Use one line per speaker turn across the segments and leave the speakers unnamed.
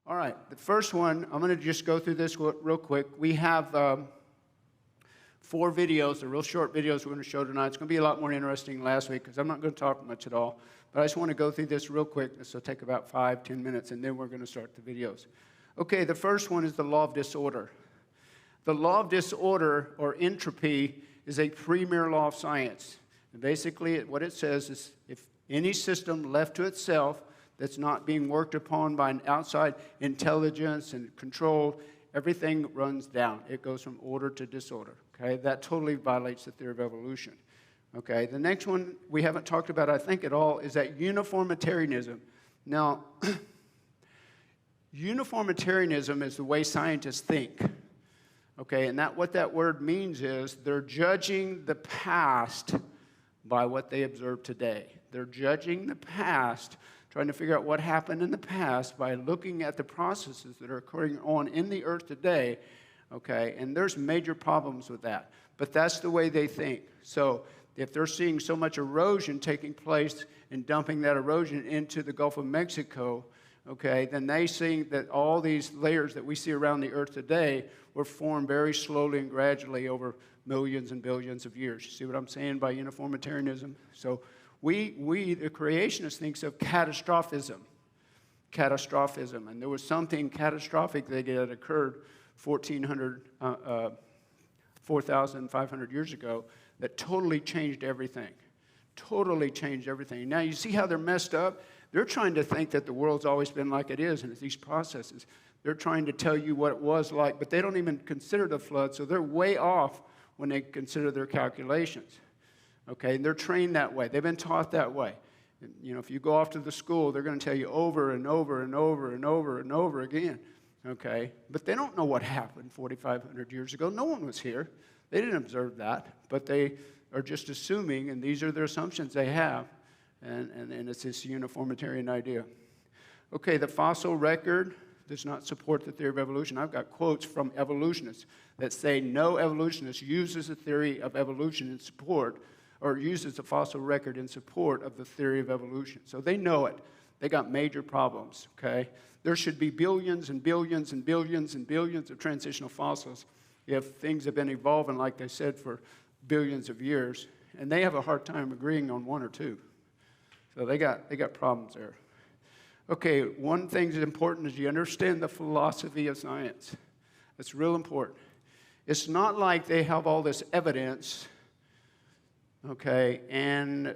All right, the first one, I'm going to just go through this real quick. We have 4 videos, they're real short videos we're going to show tonight. It's going to be a lot more interesting than last week because I'm not going to talk much at all. But I just want to go through this real quick. This will take about 5-10 minutes, and then we're going to start the videos. Okay, the first one is the law of disorder. The law of disorder, or entropy, is a premier law of science. And basically, what it says is if any system left to itself that's not being worked upon by an outside intelligence and controlled, everything runs down. It goes from order to disorder. Okay, that totally violates the theory of evolution. Okay, the next one we haven't talked about, I think, at all, is that uniformitarianism. Now, uniformitarianism is the way scientists think. Okay, and what that word means is they're judging the past by what they observe today. They're judging the past, trying to figure out what happened in the past by looking at the processes that are occurring on in the earth today. Okay, and there's major problems with that. But that's the way they think. So if they're seeing so much erosion taking place and dumping that erosion into the Gulf of Mexico, okay, then they see that all these layers that we see around the earth today were formed very slowly and gradually over millions and billions of years. You see what I'm saying by uniformitarianism? So we the creationists, thinks of catastrophism. And there was something catastrophic that occurred 4,500 years ago that totally changed everything. Totally changed everything. Now you see how they're messed up? They're trying to think that the world's always been like it is, and it's these processes. They're trying to tell you what it was like, but they don't even consider the flood, so they're way off when they consider their calculations. Okay, and they're trained that way. They've been taught that way. And, you know, if you go off to the school, they're going to tell you over and over and over and over and over again. Okay, but they don't know what happened 4,500 years ago. No one was here. They didn't observe that, but they are just assuming, and these are their assumptions they have, and it's this uniformitarian idea. Okay, the fossil record does not support the theory of evolution. I've got quotes from evolutionists that say no evolutionist uses the theory of evolution in support, or uses the fossil record in support of the theory of evolution. So they know it. They got major problems, okay? There should be billions and billions and billions and billions of transitional fossils if things have been evolving, like they said, for billions of years, and they have a hard time agreeing on 1 or 2. So they got problems there. Okay, one thing that's important is you understand the philosophy of science. It's real important. It's not like they have all this evidence, okay, and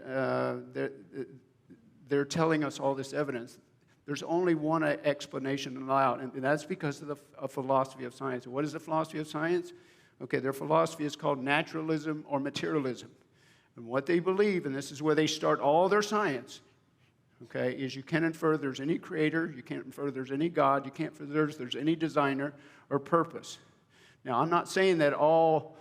they're telling us all this evidence. There's only one explanation allowed, and that's because of the philosophy of science. What is the philosophy of science? Okay, their philosophy is called naturalism or materialism. And what they believe, and this is where they start all their science, okay, is you can't infer there's any creator, you can't infer there's any God, you can't infer there's any designer or purpose. Now, I'm not saying that all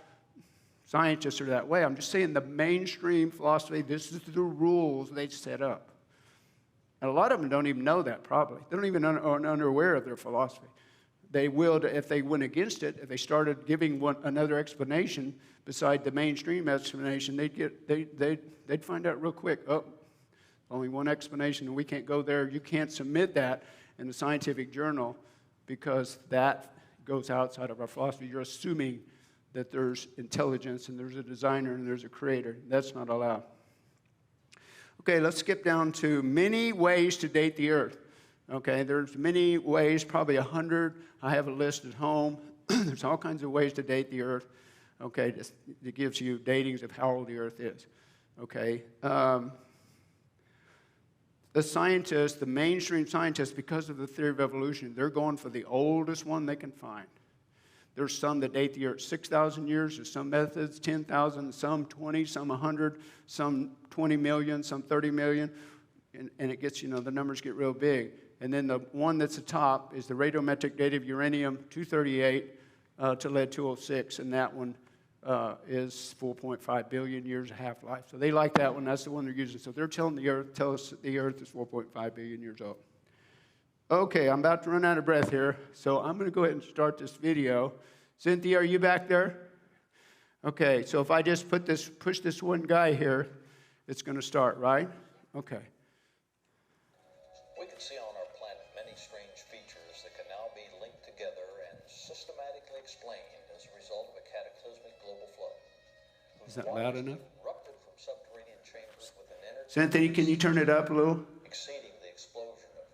scientists are that way. I'm just saying the mainstream philosophy, this is the rules they set up. And a lot of them don't even know that, probably. They don't even are unaware of their philosophy. They will, if they went against it, if they started giving another explanation beside the mainstream explanation, they'd find out real quick, oh, only one explanation, and we can't go there. You can't submit that in a scientific journal because that goes outside of our philosophy. You're assuming that there's intelligence and there's a designer and there's a creator. That's not allowed. Okay, let's skip down to many ways to date the earth. Okay, there's many ways, probably 100. I have a list at home. There's all kinds of ways to date the earth. Okay, it gives you datings of how old the earth is. Okay. The scientists, the mainstream scientists, because of the theory of evolution, they're going for the oldest one they can find. There's some that date the earth 6,000 years. There's some methods, 10,000, some 20, some 100, some 20 million, some 30 million. And it gets, the numbers get real big. And then the one that's the top is the radiometric date of uranium-238 to lead-206. And that one is 4.5 billion years of half-life. So they like that one. That's the one they're using. So they're telling tell us that the earth is 4.5 billion years old. Okay, I'm about to run out of breath here, so I'm going to go ahead and start this video. Cynthia, are you back there? Okay, so if I just push this one guy here, it's going to start, right? Okay.
We can see on our planet many many strange features that can now be linked together and systematically explained as a result of a cataclysmic global flood.
Is that loud enough?
Erupted from subterranean chambers with an energy
Cynthia, can you turn it up a little?
exceeding the explosion of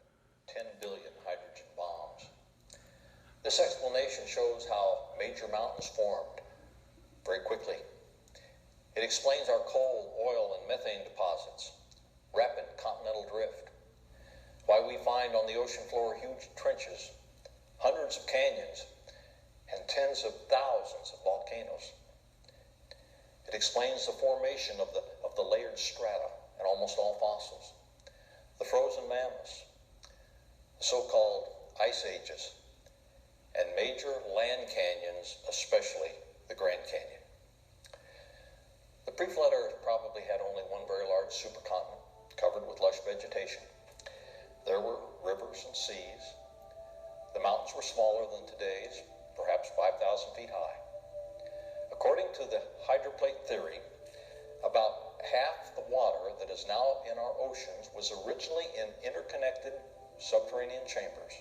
10 billion hydrogen bombs. This explanation shows how major mountains formed very quickly. It explains our coal, oil, and methane deposits, rapid continental drift, why we find on the ocean floor huge trenches, hundreds of canyons, and tens of thousands of volcanoes. It explains the formation of the layered strata in almost all fossils, the frozen mammoths, the so-called ice ages, and major land canyons, especially the Grand Canyon. The pre-flood Earth probably had only one very large supercontinent covered with lush vegetation. There were rivers and seas. The mountains were smaller than today's, perhaps 5,000 feet high. According to the hydroplate theory, about half the water that is now in our oceans was originally in interconnected subterranean chambers.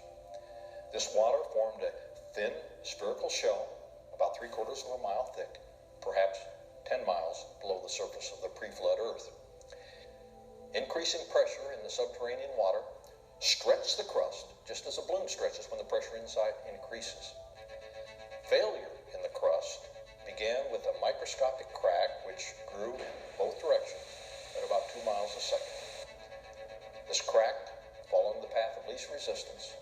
This water formed a thin spherical shell about 3/4 of a mile thick, perhaps 10 miles below the surface of the pre-flood Earth. Increasing pressure in the subterranean water stretched the crust just as a balloon stretches when the pressure inside increases. Failure in the crust began with a microscopic crack which grew in both directions at about 2 miles a second. This crack, following the path of least resistance,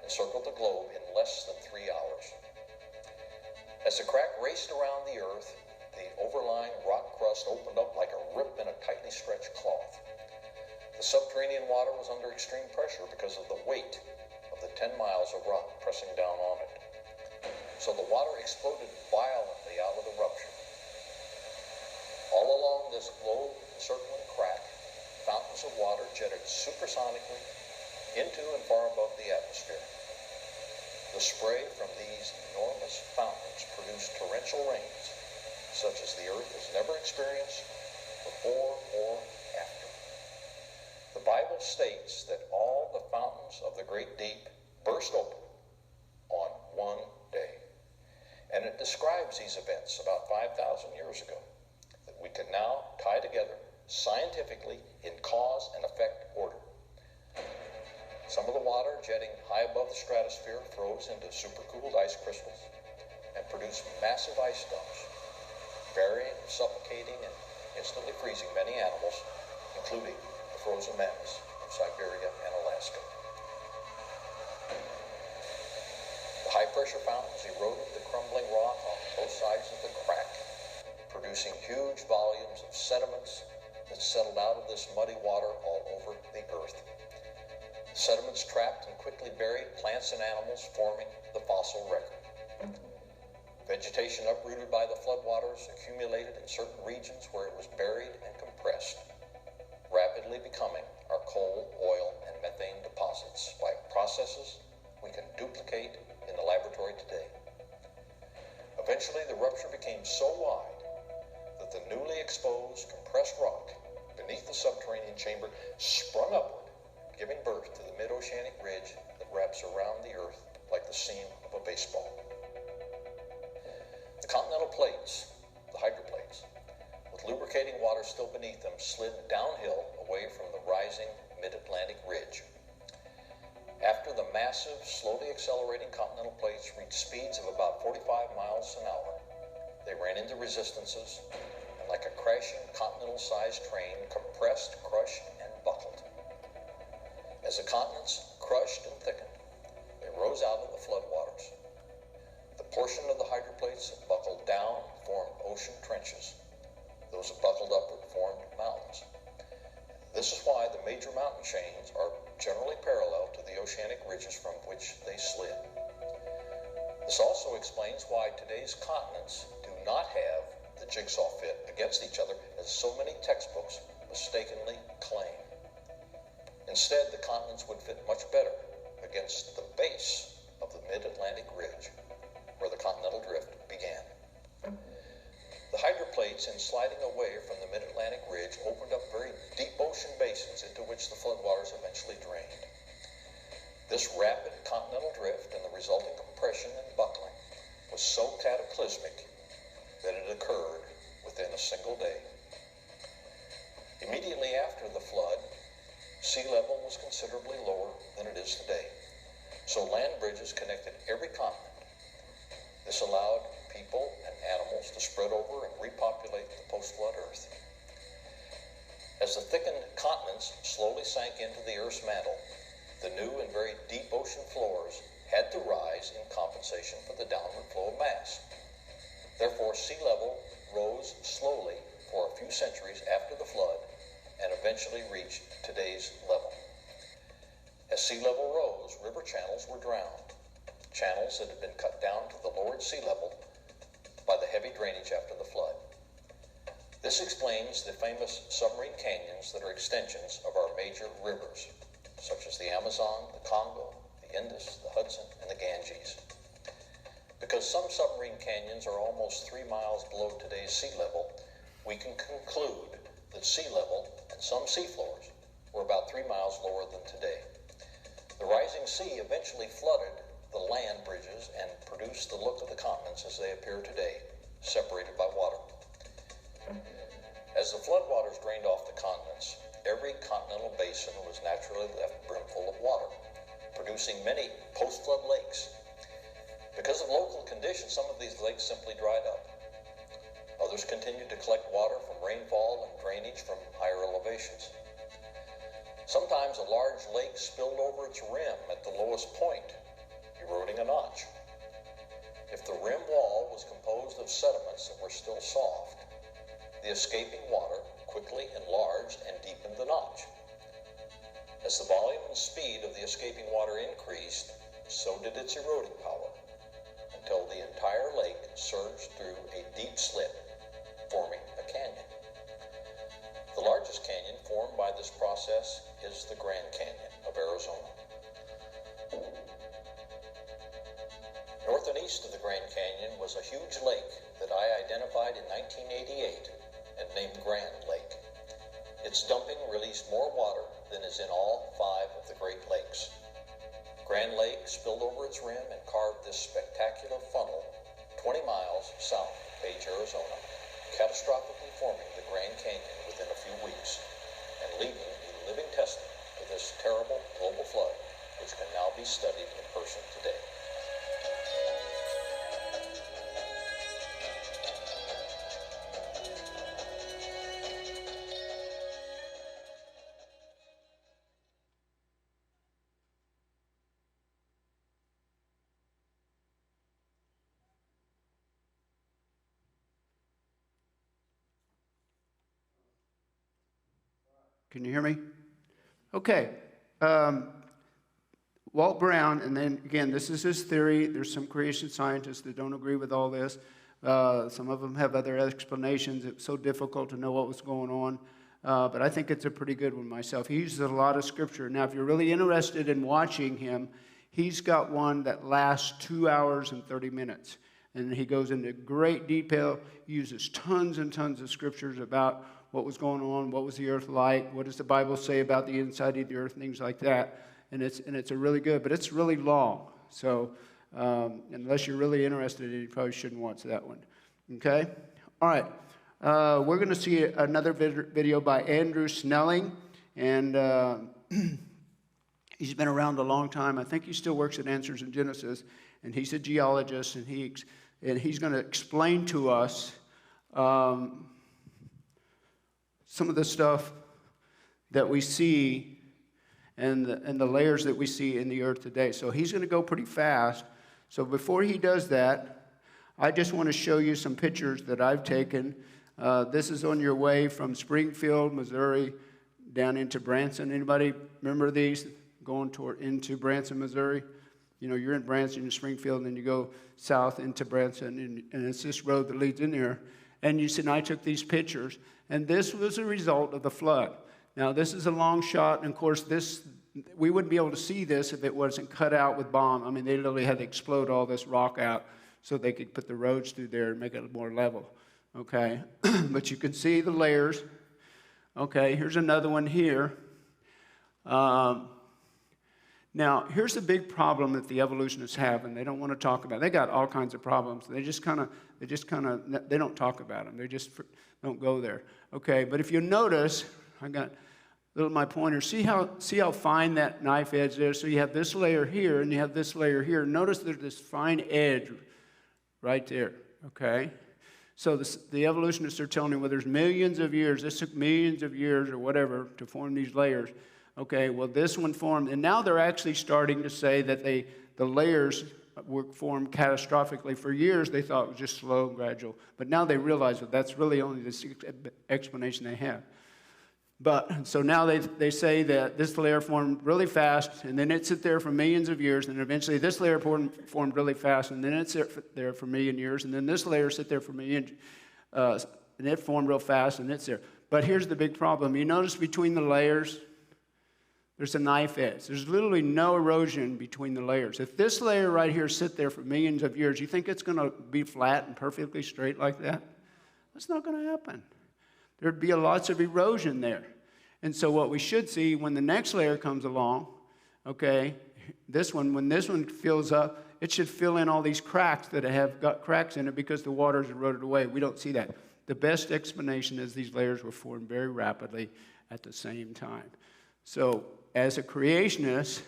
encircled the globe in less than 3 hours. As the crack raced around the Earth, the overlying rock crust opened up like a rip in a tightly stretched cloth. The subterranean water was under extreme pressure because of the weight of the 10 miles of rock pressing down on it. So the water exploded violently out of the rupture. All along this globe-encircling crack, fountains of water jetted supersonically into and far above the atmosphere. The spray from these enormous fountains produced torrential rains, such as the Earth has never experienced before or after. The Bible states that all the fountains of the great deep burst open on one day. And it describes these events about 5,000 years ago that we can now tie together scientifically in cause and effect order. Some of the water jetting high above the stratosphere froze into supercooled ice crystals and produced massive ice dumps, burying, suffocating, and instantly freezing many animals, including the frozen mammoths of Siberia and Alaska. The high-pressure fountains eroded the crumbling rock on both sides of the crack, producing huge volumes of sediments that settled out of this muddy water all over the Earth. The sediments trapped and quickly buried plants and animals, forming the fossil record. Vegetation uprooted by the floodwaters accumulated in certain regions where it was buried and compressed, rapidly becoming our coal, oil, and methane deposits by processes we can duplicate in the laboratory today. Eventually, the rupture became so wide that the newly exposed, compressed rock beneath the subterranean chamber sprung upward, giving birth to the mid-oceanic ridge that wraps around the Earth like the seam of a baseball. The continental plates, the hydroplates, with lubricating water still beneath them, slid downhill away from the rising mid-Atlantic ridge. After the massive, slowly accelerating continental plates reached speeds of about 45 miles an hour, they ran into resistances and, like a crashing continental-sized train, compressed, crushed, and buckled. As the continents crushed and thickened, they rose out of the floodwaters. The portion of the hydroplates that buckled down formed ocean trenches. Those that buckled upward formed mountains. This is why the major mountain chains are generally parallel to the oceanic ridges from which they slid. This also explains why today's continents do not have the jigsaw fit against each other as so many textbooks mistakenly claim. Instead, the continents would fit much better against the base of the mid-Atlantic ridge, where the continental drift began. The hydroplates, in sliding away from the mid-Atlantic ridge, opened up very deep ocean basins into which the floodwaters eventually drained. This rapid continental drift and the resulting compression and buckling was so cataclysmic that it occurred within a single day. Immediately after the flood, sea level was considerably lower than it is today, so land bridges connected every continent. This allowed people and animals to spread over and repopulate the post-flood Earth. As the thickened continents slowly sank into the Earth's mantle, the new and very deep ocean floors had to rise in compensation for the downward flow of mass. Therefore, sea level rose slowly for a few centuries after the flood and eventually reached today's level. As sea level rose, river channels were drowned, channels that had been cut down to the lowered sea level by the heavy drainage after the flood. This explains the famous submarine canyons that are extensions of our major rivers, such as the Amazon, the Congo, the Indus, the Hudson, and the Ganges. Because some submarine canyons are almost 3 miles below today's sea level, we can conclude that sea level and some seafloors were about 3 miles lower than today. The rising sea eventually flooded the land bridges and produced the look of the continents as they appear today, separated by water. As the floodwaters drained off the continents, every continental basin was naturally left brimful of water, producing many post-flood lakes. Because of local conditions, some of these lakes simply dried up. Others continued to collect water from rainfall and drainage from higher elevations. Sometimes a large lake spilled over its rim at the lowest point, eroding a notch. If the rim wall was composed of sediments that were still soft, the escaping water quickly enlarged and deepened the notch. As the volume and speed of the escaping water increased, so did its eroding power, until the entire lake surged through a deep slit, forming a canyon. The largest canyon formed by this process is the Grand Canyon of Arizona. North and east of the Grand Canyon was a huge lake that I identified in 1988 and named Grand Lake. Its dumping released more water than is in all 5 of the Great Lakes. Grand Lake spilled over its rim and carved this spectacular funnel 20 miles south of Page, Arizona, catastrophically forming the Grand Canyon within a few weeks and leaving a living testament to this terrible global flood, which can now be studied in person today.
Can you hear me? Okay. Walt Brown, and then again, this is his theory. There's some creation scientists that don't agree with all this. Some of them have other explanations. It's so difficult to know what was going on. But I think it's a pretty good one myself. He uses a lot of scripture. Now, if you're really interested in watching him, he's got one that lasts 2 hours and 30 minutes. And he goes into great detail, uses tons and tons of scriptures about what was going on, what was the earth like, what does the Bible say about the inside of the earth, things like that. And it's a really good, but it's really long. So unless you're really interested, you probably shouldn't watch that one. Okay? All right. We're going to see another video by Andrew Snelling. And he's been around a long time. I think he still works at Answers in Genesis. And he's a geologist, and he's going to explain to us some of the stuff that we see and the layers that we see in the earth today. So he's going to go pretty fast. So before he does that, I just want to show you some pictures that I've taken. This is on your way from Springfield, Missouri, down into Branson. Anybody remember these? Going into Branson, Missouri? You know, you're in Branson, in Springfield, and then you go south into Branson, and it's this road that leads in there. And you see, and I took these pictures, and this was a result of the flood. Now, this is a long shot, and of course, we wouldn't be able to see this if it wasn't cut out with bomb. I mean, they literally had to explode all this rock out so they could put the roads through there and make it more level. Okay, but you can see the layers. Okay, here's another one here. Now, here's the big problem that the evolutionists have, and they don't want to talk about. They got all kinds of problems. They don't talk about them. They just don't go there. Okay, but if you notice, I got my pointer. See how fine that knife edge is? So you have this layer here, and you have this layer here. Notice there's this fine edge right there. Okay, so the evolutionists are telling you, well, there's millions of years. This took millions of years or whatever to form these layers. Okay, well, this one formed, and now they're actually starting to say that the layers were formed catastrophically. For years, they thought it was just slow, gradual. But now they realize that that's really only the explanation they have. But, so now they say that this layer formed really fast, and then it sit there for millions of years, and eventually this layer formed really fast, and then it sit there for a million years, and then this layer sit there for millions, and it formed real fast, and it's there. But here's the big problem. You notice between the layers, there's a knife edge. There's literally no erosion between the layers. If this layer right here sit there for millions of years, you think it's going to be flat and perfectly straight like that? That's not going to happen. There'd be lots of erosion there. And so what we should see when the next layer comes along, okay, when this one fills up, it should fill in all these cracks that have got cracks in it because the water's eroded away. We don't see that. The best explanation is these layers were formed very rapidly at the same time. So as a creationist,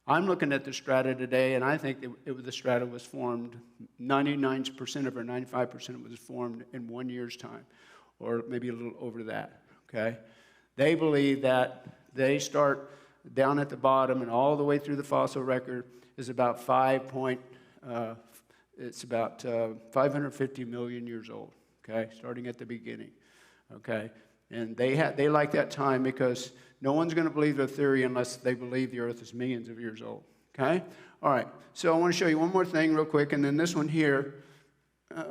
I'm looking at the strata today, and I think the strata was formed, 99% of it, or 95% was formed in 1 year's time, or maybe a little over that, okay? They believe that they start down at the bottom and all the way through the fossil record is about 550 million years old, okay, starting at the beginning, okay? And they like that time because no one's going to believe their theory unless they believe the Earth is millions of years old, okay? All right, so I want to show you one more thing real quick, and then this one here. I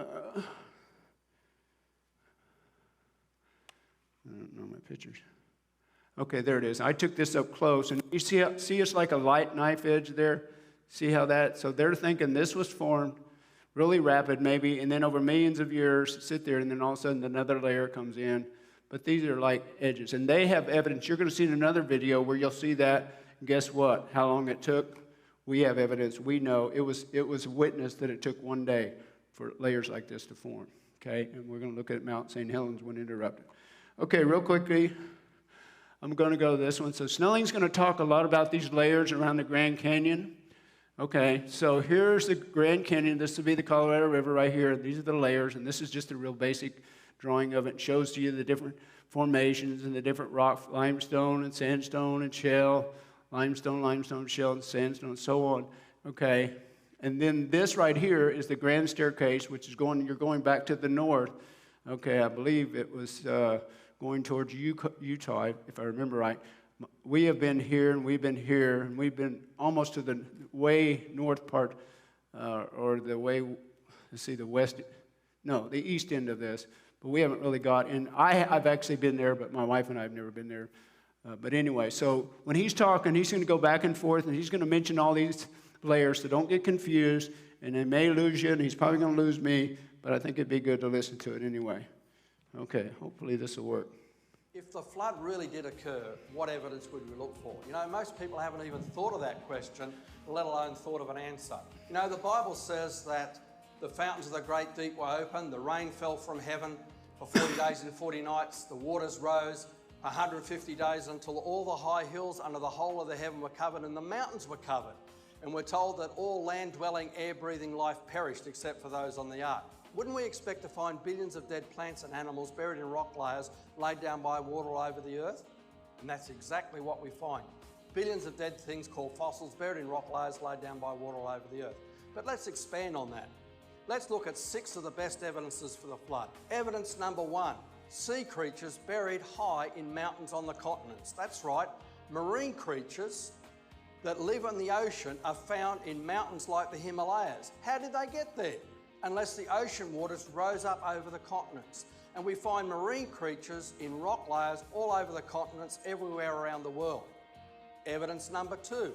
don't know my pictures. Okay, there it is. I took this up close, and you see it's like a light knife edge there? See how so they're thinking this was formed really rapid maybe, and then over millions of years, sit there, and then all of a sudden another layer comes in. But these are like edges, and they have evidence. You're going to see in another video where you'll see that. Guess what? How long it took? We have evidence. We know it was witnessed that it took 1 day for layers like this to form. Okay, and we're going to look at Mount St. Helens when interrupted. Okay, real quickly, I'm going to go to this one. So Snelling's going to talk a lot about these layers around the Grand Canyon. Okay, so here's the Grand Canyon. This will be the Colorado River right here. These are the layers, and this is just a real basic drawing of it. It shows to you the different formations and the different rock, limestone and sandstone and shell, limestone, shell, and sandstone, and so on. Okay, and then this right here is the Grand Staircase, which is you're going back to the north. Okay, I believe it was going towards Utah, if I remember right. We have been here, and we've been here, and we've been almost to the way north part, or the way, let's see, the east end of this. But we haven't really got in. I've actually been there, but my wife and I have never been there. But anyway, so when he's talking, he's going to go back and forth, and he's going to mention all these layers, so don't get confused, and they may lose you, and he's probably going to lose me, but I think it'd be good to listen to it anyway. Okay, hopefully this will work.
If the flood really did occur, what evidence would we look for? You know, most people haven't even thought of that question, let alone thought of an answer. You know, the Bible says that the fountains of the great deep were open, the rain fell from heaven for 40 days and 40 nights, the waters rose 150 days until all the high hills under the whole of the heaven were covered and the mountains were covered. And we're told that all land-dwelling, air-breathing life perished except for those on the ark. Wouldn't we expect to find billions of dead plants and animals buried in rock layers laid down by water all over the earth? And that's exactly what we find. Billions of dead things called fossils buried in rock layers laid down by water all over the earth. But let's expand on that. Let's look at 6 of the best evidences for the flood. Evidence number 1, sea creatures buried high in mountains on the continents. That's right, marine creatures that live in the ocean are found in mountains like the Himalayas. How did they get there? Unless the ocean waters rose up over the continents. And we find marine creatures in rock layers all over the continents, everywhere around the world. Evidence number 2,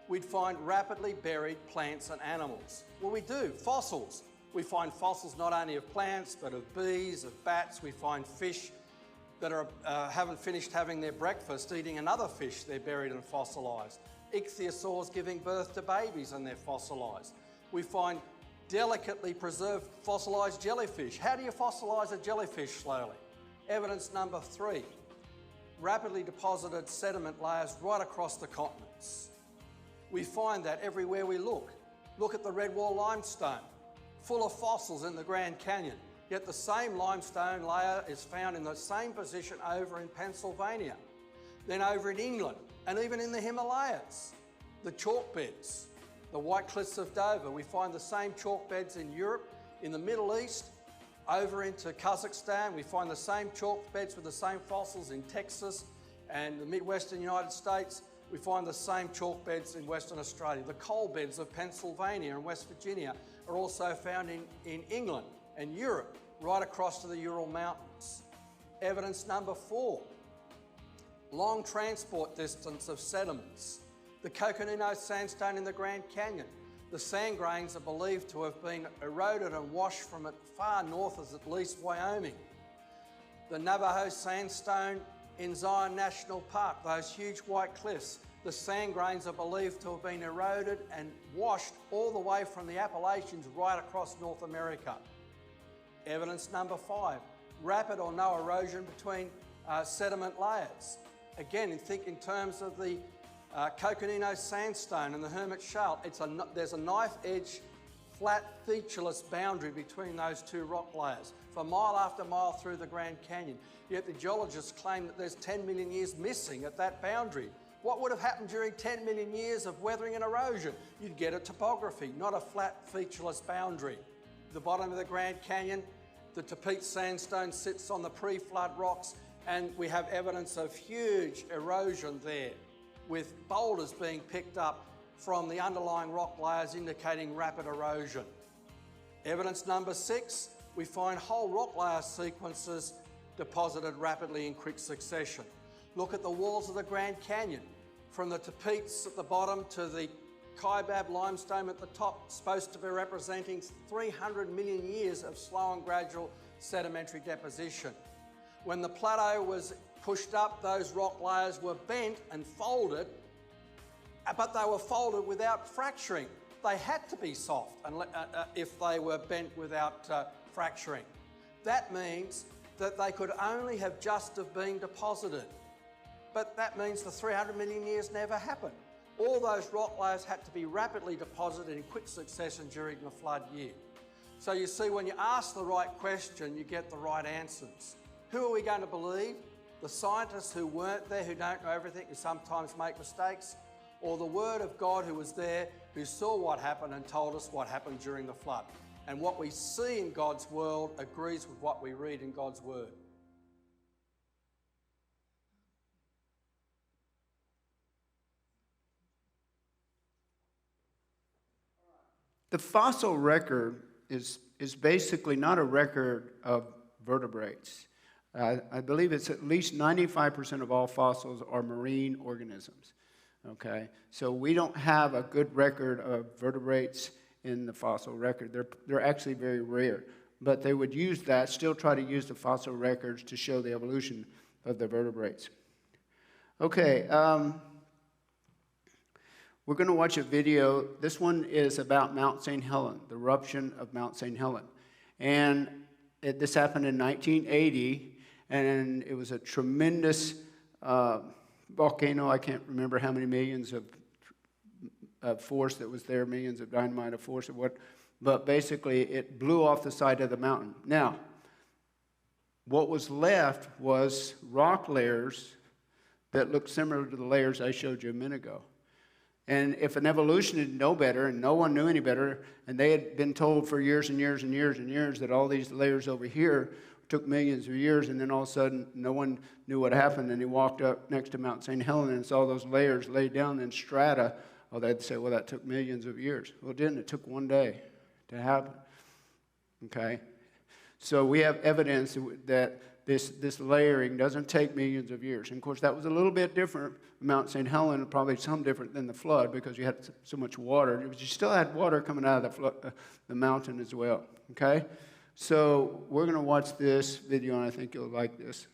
we'd find rapidly buried plants and animals. Well, we do, fossils. We find fossils not only of plants, but of bees, of bats. We find fish that haven't finished having their breakfast, eating another fish, they're buried and fossilised. Ichthyosaurs giving birth to babies and they're fossilised. We find delicately preserved fossilised jellyfish. How do you fossilise a jellyfish slowly? Evidence number 3, rapidly deposited sediment layers right across the continents. We find that everywhere we look. Look at the Redwall limestone, full of fossils in the Grand Canyon, yet the same limestone layer is found in the same position over in Pennsylvania, then over in England, and even in the Himalayas. The chalk beds, the White Cliffs of Dover, we find the same chalk beds in Europe, in the Middle East, over into Kazakhstan. We find the same chalk beds with the same fossils in Texas and the Midwestern United States. We find the same chalk beds in Western Australia. The coal beds of Pennsylvania and West Virginia are also found in England and Europe, right across to the Ural Mountains. Evidence number 4, long transport distance of sediments. The Coconino sandstone in the Grand Canyon. The sand grains are believed to have been eroded and washed from as far north as at least Wyoming. The Navajo sandstone in Zion National Park, those huge white cliffs, the sand grains are believed to have been eroded and washed all the way from the Appalachians right across North America. Evidence number 5, rapid or no erosion between sediment layers. Again, think in terms of the Coconino sandstone and the Hermit Shale. There's a knife-edge, flat, featureless boundary between those two rock layers for mile after mile through the Grand Canyon. Yet the geologists claim that there's 10 million years missing at that boundary. What would have happened during 10 million years of weathering and erosion? You'd get a topography, not a flat, featureless boundary. The bottom of the Grand Canyon, the Tapete sandstone sits on the pre-flood rocks, and we have evidence of huge erosion there, with boulders being picked up from the underlying rock layers indicating rapid erosion. Evidence number 6, we find whole rock layer sequences deposited rapidly in quick succession. Look at the walls of the Grand Canyon, from the Tapetes at the bottom to the Kaibab limestone at the top, supposed to be representing 300 million years of slow and gradual sedimentary deposition. When the plateau was pushed up, those rock layers were bent and folded, but they were folded without fracturing. They had to be soft if they were bent without fracturing. That means that they could only have just have been deposited. But that means the 300 million years never happened. All those rock layers had to be rapidly deposited in quick succession during the flood year. So you see, when you ask the right question, you get the right answers. Who are we going to believe? The scientists who weren't there, who don't know everything, who sometimes make mistakes? Or the Word of God who was there, who saw what happened and told us what happened during the flood? And what we see in God's world agrees with what we read in God's Word.
The fossil record is basically not a record of vertebrates. I believe it's at least 95% of all fossils are marine organisms. Okay, so we don't have a good record of vertebrates in the fossil record. They're actually very rare, but they would use that, still try to use the fossil records to show the evolution of the vertebrates. Okay, we're going to watch a video. This one is about Mount St. Helens, the eruption of Mount St. Helens. And this happened in 1980, and it was a tremendous volcano. I can't remember how many millions of force that was there, millions of dynamite of force, but basically it blew off the side of the mountain. Now, what was left was rock layers that looked similar to the layers I showed you a minute ago. And if an evolutionist know better, and no one knew any better, and they had been told for years and years and years and years that all these layers over here took millions of years, and then all of a sudden no one knew what happened, and he walked up next to Mount St. Helens and saw those layers laid down in strata, well, they'd say, well, that took millions of years. Well, it didn't. It took one day to happen. Okay? So we have evidence that this layering doesn't take millions of years. And, of course, that was a little bit different. Mount St. Helens, probably some different than the flood because you had so much water. But you still had water coming out of the mountain as well. Okay? So we're going to watch this video, and I think you'll like this.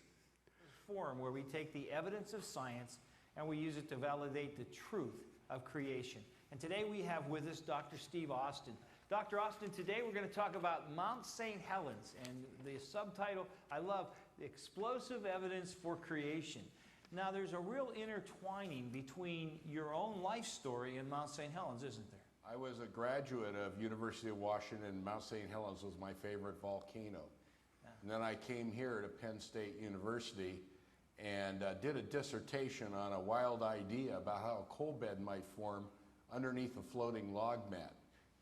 forum where we take the evidence of science and we use it to validate the truth of creation. And today we have with us Dr. Steve Austin. Dr. Austin, today we're going to talk about Mount St. Helens, and the subtitle I love, The Explosive Evidence for Creation. Now there's a real intertwining between your own life story and Mount St. Helens, isn't there?
I was a graduate of University of Washington. Mount St. Helens was my favorite volcano. And then I came here to Penn State University and did a dissertation on a wild idea about how a coal bed might form underneath a floating log mat.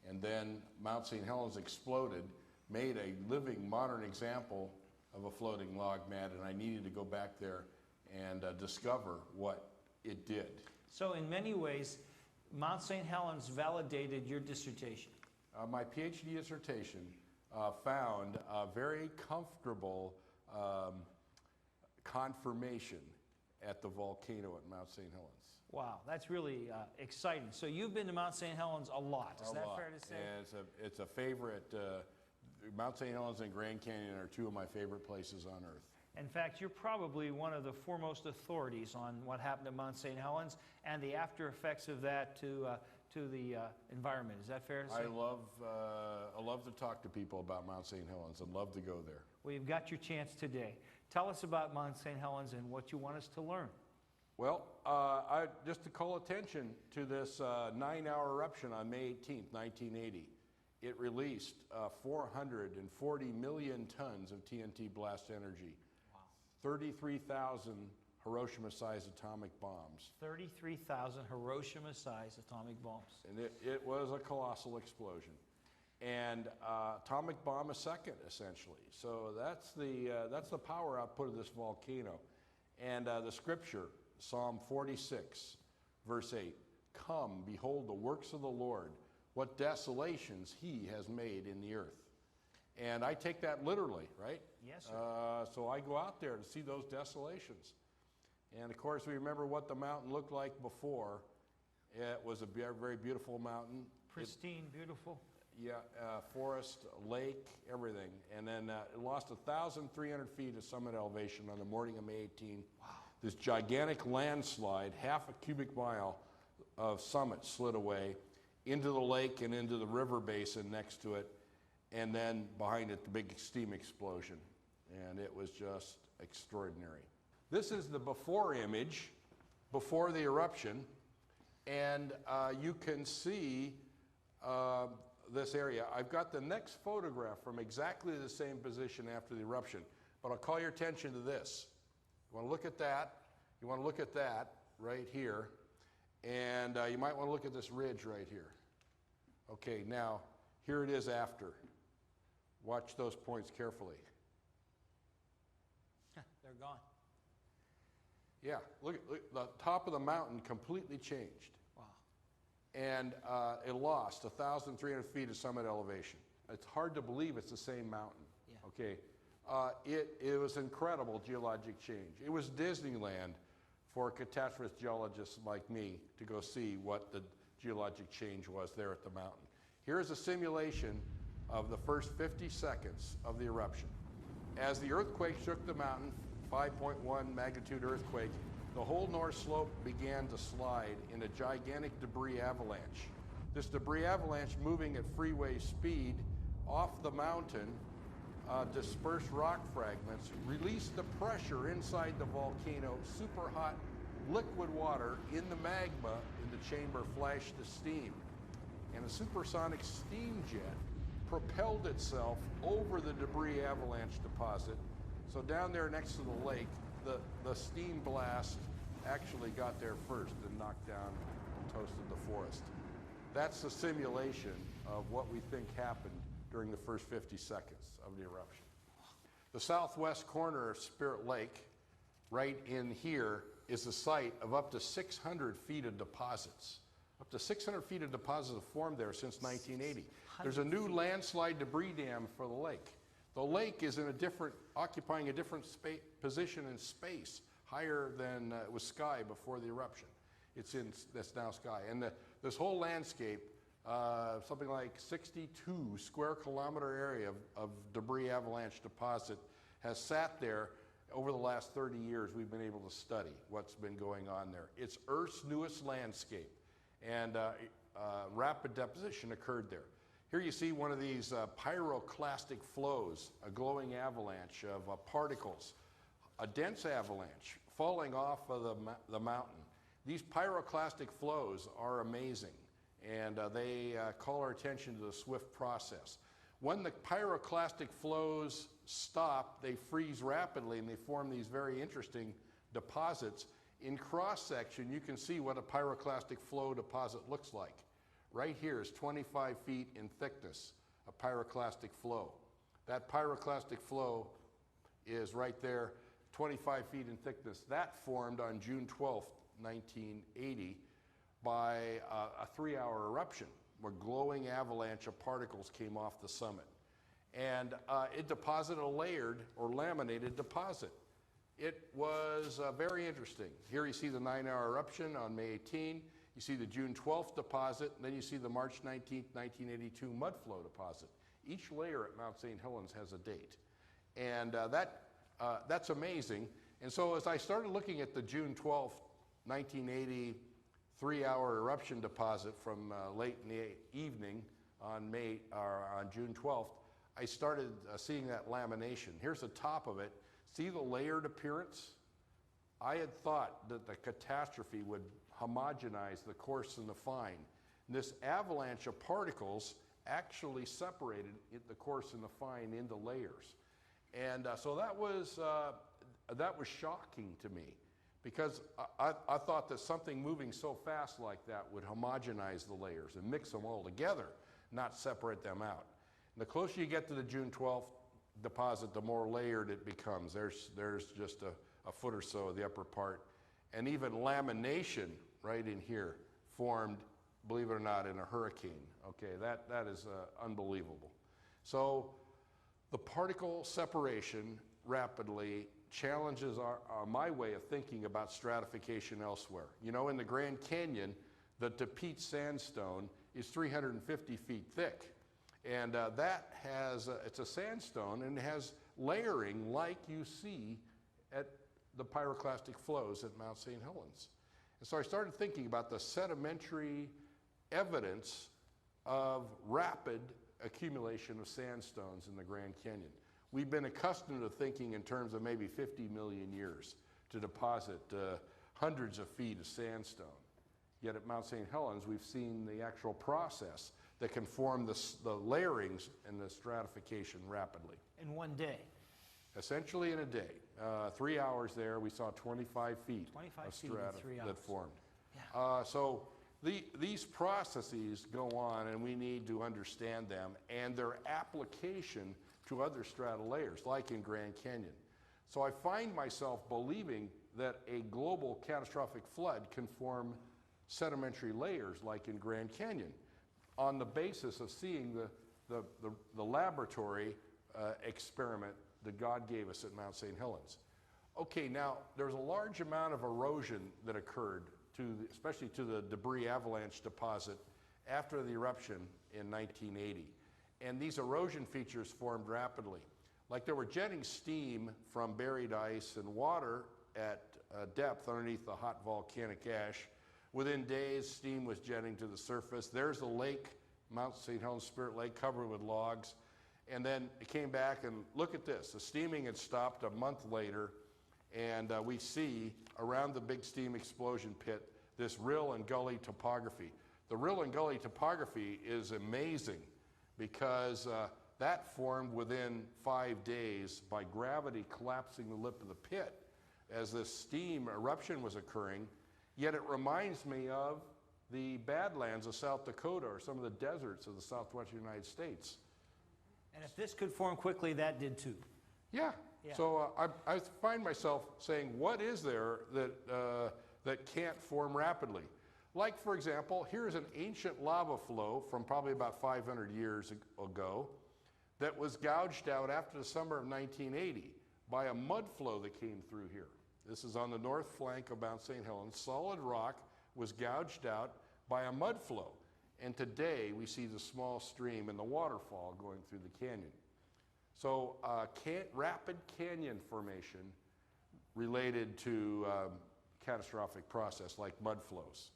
And then Mount St. Helens exploded, made a living modern example of a floating log mat, and I needed to go back there and discover what it did.
So in many ways, Mount St. Helens validated your dissertation.
My PhD dissertation found a very comfortable confirmation at the volcano at Mount St. Helens.
Wow, that's really exciting. So you've been to Mount St. Helens a lot, is that fair to say?
And it's a favorite. Mount St. Helens and Grand Canyon are two of my favorite places on Earth.
In fact, you're probably one of the foremost authorities on what happened at Mount St. Helens and the after effects of that to the environment. Is that fair to say?
I love to talk to people about Mount St. Helens and love to go there.
Well, you've got your chance today. Tell us about Mount St. Helens and what you want us to learn.
Well, just to call attention to this 9-hour eruption on May 18th, 1980. It released 440 million tons of TNT blast energy. Wow. 33,000 Hiroshima-sized atomic bombs.
33,000 Hiroshima-sized atomic bombs.
And it was a colossal explosion. And atomic bomb a second, essentially. So that's the power output of this volcano. And the scripture, Psalm 46, verse 8, "Come, behold the works of the Lord, what desolations he has made in the earth." And I take that literally, right?
Yes, sir.
So I go out there to see those desolations. And of course, we remember what the mountain looked like before. It was a very beautiful mountain.
Pristine, beautiful.
Yeah, forest, lake, everything. And then it lost 1,300 feet of summit elevation on the morning of May 18. Wow. This gigantic landslide, half a cubic mile of summit slid away into the lake and into the river basin next to it. And then behind it, the big steam explosion. And it was just extraordinary. This is the before image, before the eruption. And you can see this area. I've got the next photograph from exactly the same position after the eruption, but I'll call your attention to this. You want to look at that, you want to look at that right here, and you might want to look at this ridge right here. Okay, now here it is after. Watch those points carefully.
They're gone.
Yeah, look, the top of the mountain completely changed. And it lost 1,300 feet of summit elevation. It's hard to believe it's the same mountain.
Yeah.
Okay, it was incredible geologic change. It was Disneyland for catastrophist geologists like me to go see what the geologic change was there at the mountain. Here's a simulation of the first 50 seconds of the eruption. As the earthquake shook the mountain, 5.1 magnitude earthquake, the whole north slope began to slide in a gigantic debris avalanche. This debris avalanche, moving at freeway speed off the mountain, dispersed rock fragments, released the pressure inside the volcano. Super hot liquid water in the magma in the chamber flashed to steam. And a supersonic steam jet propelled itself over the debris avalanche deposit. So down there next to the lake, the steam blast actually got there first and knocked down and toasted the forest. That's the simulation of what we think happened during the first 50 seconds of the eruption. The southwest corner of Spirit Lake, right in here, is the site of up to 600 feet of deposits. Up to 600 feet of deposits have formed there since 1980. There's a new landslide debris dam for the lake. The lake is in occupying a different position in space, higher than it was sky before the eruption. It's now sky. And this whole landscape, something like 62 square kilometer area of debris avalanche deposit, has sat there over the last 30 years, we've been able to study what's been going on there. It's Earth's newest landscape, and rapid deposition occurred there. Here you see one of these pyroclastic flows, a glowing avalanche of particles, a dense avalanche falling off of the mountain. These pyroclastic flows are amazing, and they call our attention to the swift process. When the pyroclastic flows stop, they freeze rapidly and they form these very interesting deposits. In cross-section, you can see what a pyroclastic flow deposit looks like. Right here is 25 feet in thickness, a pyroclastic flow. That pyroclastic flow is right there, 25 feet in thickness. That formed on June 12th, 1980, by a 3-hour eruption where glowing avalanche of particles came off the summit. And it deposited a layered or laminated deposit. It was very interesting. Here you see the 9-hour eruption on May 18. You see the June 12th deposit, and then you see the March 19th, 1982 mudflow deposit. Each layer at Mount St. Helens has a date. And that's amazing. And so as I started looking at the June 12th, 1980 3-hour eruption deposit from late in the evening on June 12th, I started seeing that lamination. Here's the top of it. See the layered appearance? I had thought that the catastrophe would homogenize the coarse and the fine. And this avalanche of particles actually separated the coarse and the fine into layers. And so that was shocking to me, because I thought that something moving so fast like that would homogenize the layers and mix them all together, not separate them out. And the closer you get to the June 12th deposit, the more layered it becomes. There's just a foot or so of the upper part. And even lamination right in here formed, believe it or not, in a hurricane. Okay, that is unbelievable. So the particle separation rapidly challenges my way of thinking about stratification elsewhere. You know, in the Grand Canyon, the Tepete sandstone is 350 feet thick. And it's a sandstone, and it has layering like you see at the pyroclastic flows at Mount St. Helens. And so I started thinking about the sedimentary evidence of rapid accumulation of sandstones in the Grand Canyon. We've been accustomed to thinking in terms of maybe 50 million years to deposit hundreds of feet of sandstone. Yet at Mount St. Helens, we've seen the actual process that can form the layerings and the stratification rapidly.
In one day.
Essentially in a day. 3 hours there, we saw 25 feet
25
of
feet in
strata
3 hours.
that formed.
Yeah.
So these processes go on, and we need to understand them and their application to other strata layers, like in Grand Canyon. So I find myself believing that a global catastrophic flood can form sedimentary layers like in Grand Canyon on the basis of seeing the laboratory experiment that God gave us at Mount St. Helens. Okay, now there's a large amount of erosion that occurred, especially to the debris avalanche deposit after the eruption in 1980. And these erosion features formed rapidly. Like there were jetting steam from buried ice and water at depth underneath the hot volcanic ash. Within days, steam was jetting to the surface. There's the lake, Mount St. Helens Spirit Lake, covered with logs. And then it came back, and look at this. The steaming had stopped a month later, and we see around the big steam explosion pit this rill and gully topography. The rill and gully topography is amazing because that formed within 5 days by gravity collapsing the lip of the pit as this steam eruption was occurring. Yet it reminds me of the Badlands of South Dakota or some of the deserts of the southwestern United States.
And if this could form quickly, that did too.
Yeah. So I find myself saying, what is there that can't form rapidly? Like, for example, here's an ancient lava flow from probably about 500 years ago that was gouged out after the summer of 1980 by a mud flow that came through here. This is on the north flank of Mount St. Helens. Solid rock was gouged out by a mud flow. And today we see the small stream and the waterfall going through the canyon. So rapid canyon formation related to catastrophic process like mud flows.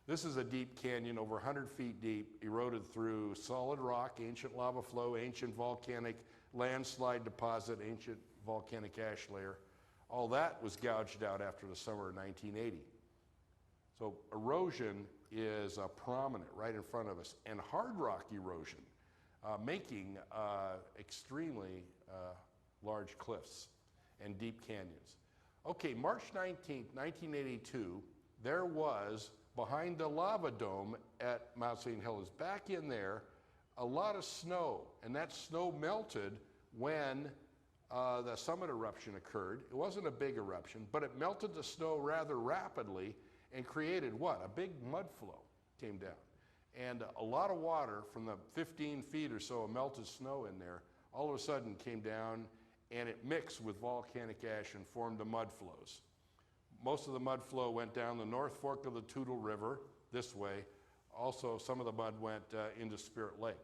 This is a deep canyon over 100 feet deep, eroded through solid rock, ancient lava flow, ancient volcanic landslide deposit, ancient volcanic ash layer. All that was gouged out after the summer of 1980. So erosion is prominent right in front of us, and hard rock erosion, making extremely large cliffs and deep canyons. Okay, March 19th, 1982, there was, behind the lava dome at Mount St. Helens, back in there, a lot of snow, and that snow melted when the summit eruption occurred. It wasn't a big eruption, but it melted the snow rather rapidly and created what? A big mud flow came down. And a lot of water from the 15 feet or so of melted snow in there all of a sudden came down, and it mixed with volcanic ash and formed the mud flows. Most of the mud flow went down the North Fork of the Toutle River this way. Also, some of the mud went into Spirit Lake.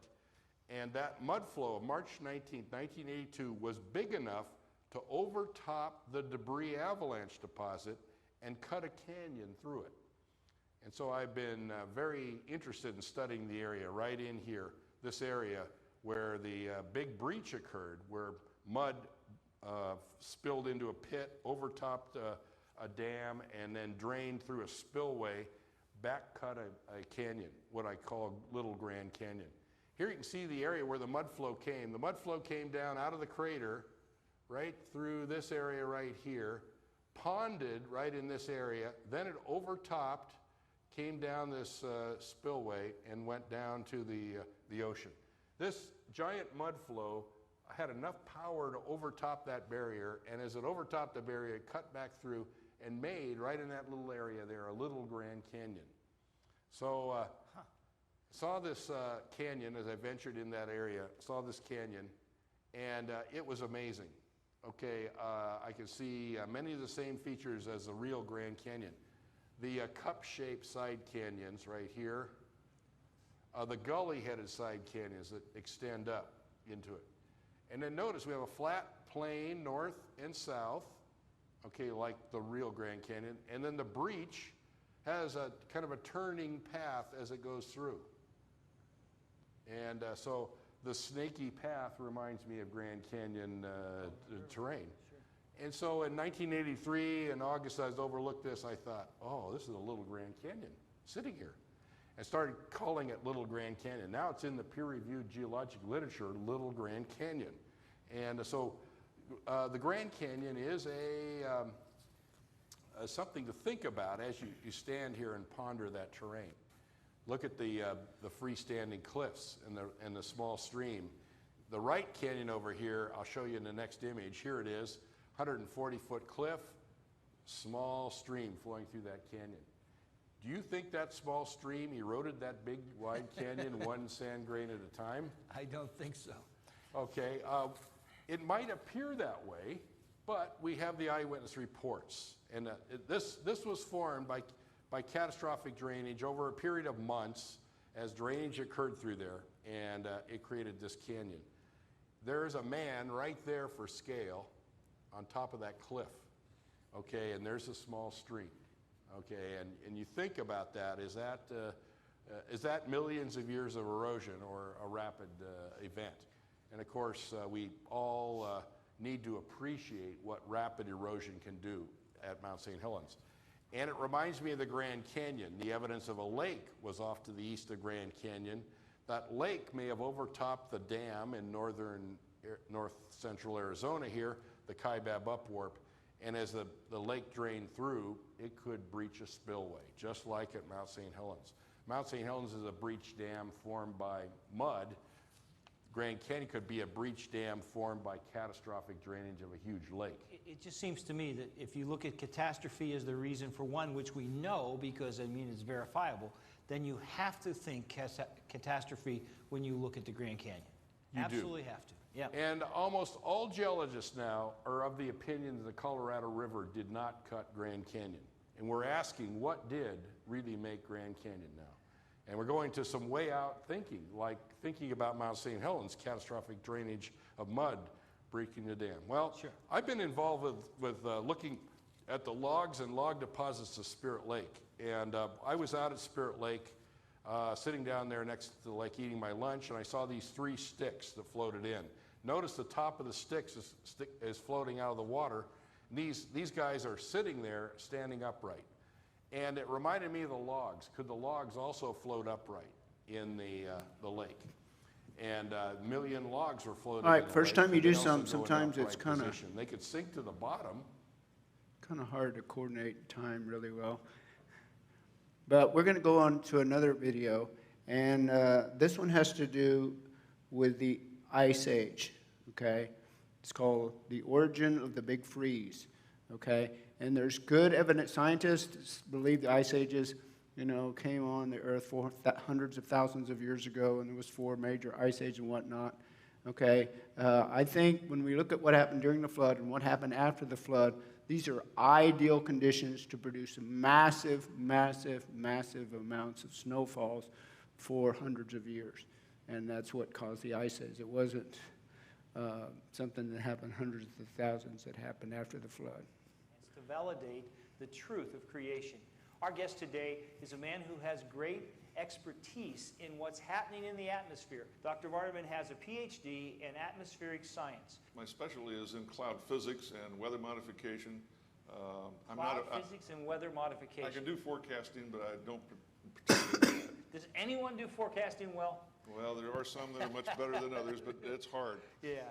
And that mud flow of March 19, 1982 was big enough to overtop the debris avalanche deposit and cut a canyon through it. And so I've been very interested in studying the area right in here, this area where the big breach occurred, where mud spilled into a pit, overtopped a dam, and then drained through a spillway, back cut a canyon, what I call Little Grand Canyon. Here you can see the area where the mud flow came. The mud flow came down out of the crater, right through this area right here, ponded right in this area, then it overtopped, came down this spillway, and went down to the ocean. This giant mud flow had enough power to overtop that barrier, and as it overtopped the barrier, it cut back through and made, right in that little area there, a Little Grand Canyon. So saw this canyon as I ventured in that area, saw this canyon, and it was amazing. Okay, I could see many of the same features as the real Grand Canyon. The cup-shaped side canyons right here, the gully-headed side canyons that extend up into it. And then notice we have a flat plain north and south, okay, like the real Grand Canyon, and then the breach has a kind of a turning path as it goes through. And so the snaky path reminds me of Grand Canyon terrain. Sure. And so in 1983, in August, I was overlooked this, I thought, oh, this is a Little Grand Canyon sitting here. And started calling it Little Grand Canyon. Now it's in the peer-reviewed geologic literature, Little Grand Canyon. And so the Grand Canyon is something to think about as you stand here and ponder that terrain. Look at the freestanding cliffs and the small stream. The right canyon over here, I'll show you in the next image. Here it is, 140-foot cliff, small stream flowing through that canyon. Do you think that small stream eroded that big wide canyon one sand grain at a time?
I don't think so.
Okay, it might appear that way, but we have the eyewitness reports. And this was formed by catastrophic drainage over a period of months as drainage occurred through there, and it created this canyon. There's a man right there for scale on top of that cliff, okay, and there's a small stream, okay, and you think about that, is that millions of years of erosion or a rapid event? And of course, we all need to appreciate what rapid erosion can do at Mount St. Helens. And it reminds me of the Grand Canyon. The evidence of a lake was off to the east of Grand Canyon. That lake may have overtopped the dam in north central Arizona here, the Kaibab Upwarp, and as the lake drained through, it could breach a spillway, just like at Mount St. Helens. Mount St. Helens is a breach dam formed by mud. Grand Canyon could be a breach dam formed by catastrophic drainage of a huge lake.
It just seems to me that if you look at catastrophe as the reason for one, which we know because, I mean, it's verifiable, then you have to think catastrophe when you look at the Grand Canyon. You absolutely have to. Yeah.
And almost all geologists now are of the opinion that the Colorado River did not cut Grand Canyon. And we're asking, what did really make Grand Canyon now? And we're going to some way out thinking, like thinking about Mount St. Helens, catastrophic drainage of mud breaking the dam. Well, sure. I've been involved with looking at the logs and log deposits of Spirit Lake. And I was out at Spirit Lake, sitting down there next to the lake eating my lunch, and I saw these 3 sticks that floated in. Notice the top of the sticks is floating out of the water. These guys are sitting there standing upright. And it reminded me of the logs. Could the logs also float upright in the lake? And a million logs were floating
All right,
in the
first
lake,
time you
but
do
they also
something,
go in
sometimes it's
upright
kinda-
position. They could sink to the bottom.
Kind of hard to coordinate time really well. But we're going to go on to another video, and this one has to do with the Ice Age, okay? It's called The Origin of the Big Freeze, okay? And there's good evidence. Scientists believe the Ice Ages, came on the Earth hundreds of thousands of years ago, and there was 4 major ice ages and whatnot, okay? I think when we look at what happened during the flood and what happened after the flood, these are ideal conditions to produce massive, massive, massive amounts of snowfalls for hundreds of years. And that's what caused the Ice Age. It wasn't something that happened hundreds of thousands that happened after the flood.
It's to validate the truth of creation. Our guest today is a man who has great expertise in what's happening in the atmosphere. Dr. Vardaman has a PhD in atmospheric science.
My specialty is in cloud physics and weather modification.
Cloud physics and weather
I
modification.
can do forecasting, but I don't particularly do that.
Does anyone do forecasting well?
Well, there are some that are much better than others, but it's hard.
Yeah.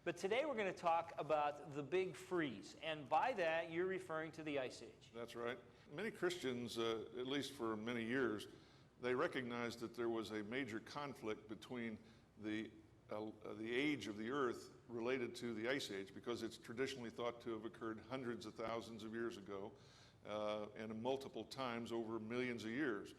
But today we're going to talk about the Big Freeze. And by that, you're referring to the Ice Age.
That's right. Many Christians, at least for many years, they recognized that there was a major conflict between the age of the Earth related to the Ice Age, because it's traditionally thought to have occurred hundreds of thousands of years ago and multiple times over millions of years.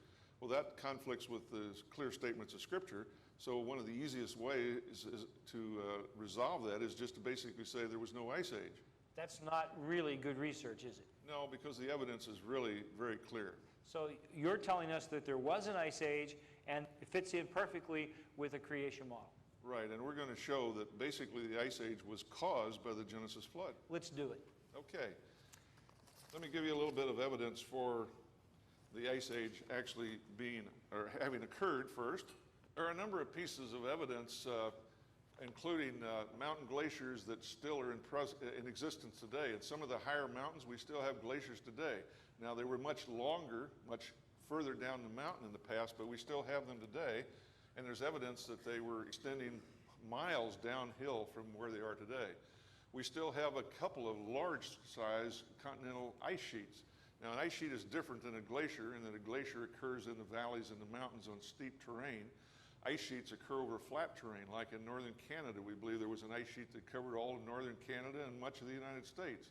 Well, that conflicts with the clear statements of Scripture, so one of the easiest ways is to resolve that is just to basically say there was no Ice Age.
That's not really good research, is it?
No, because the evidence is really very clear.
So you're telling us that there was an Ice Age, and it fits in perfectly with a creation model.
Right, and we're going to show that basically the Ice Age was caused by the Genesis flood.
Let's do it.
Okay, let me give you a little bit of evidence for the Ice Age actually being, or having occurred first. There are a number of pieces of evidence, including mountain glaciers that still are in existence today. In some of the higher mountains, we still have glaciers today. Now, they were much longer, much further down the mountain in the past, but we still have them today. And there's evidence that they were extending miles downhill from where they are today. We still have a couple of large-size continental ice sheets. Now, an ice sheet is different than a glacier, in that a glacier occurs in the valleys and the mountains on steep terrain. Ice sheets occur over flat terrain, like in northern Canada. We believe there was an ice sheet that covered all of northern Canada and much of the United States.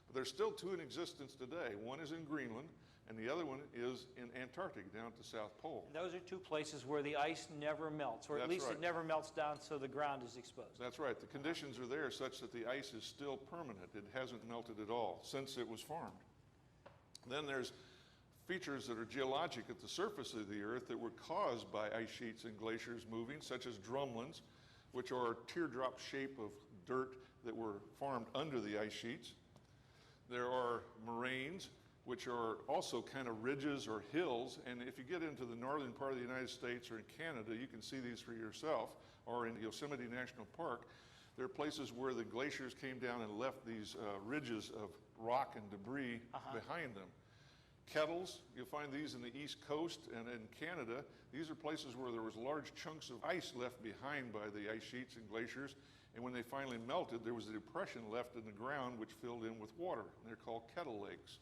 But there's still 2 in existence today. One is in Greenland, and the other one is in Antarctica, down at the South Pole.
And those are 2 places where the ice never melts, or at
That's
least
right.
it never melts down so the ground is exposed.
That's right. The conditions are there such that the ice is still permanent. It hasn't melted at all since it was formed. Then there's features that are geologic at the surface of the Earth that were caused by ice sheets and glaciers moving, such as drumlins, which are a teardrop shape of dirt that were formed under the ice sheets. There are moraines, which are also kind of ridges or hills, and if you get into the northern part of the United States or in Canada, you can see these for yourself, or in Yosemite National Park. There are places where the glaciers came down and left these ridges of rock and debris behind them. Kettles, you'll find these in the East Coast and in Canada. These are places where there was large chunks of ice left behind by the ice sheets and glaciers, and when they finally melted, there was a depression left in the ground which filled in with water, and they're called kettle lakes.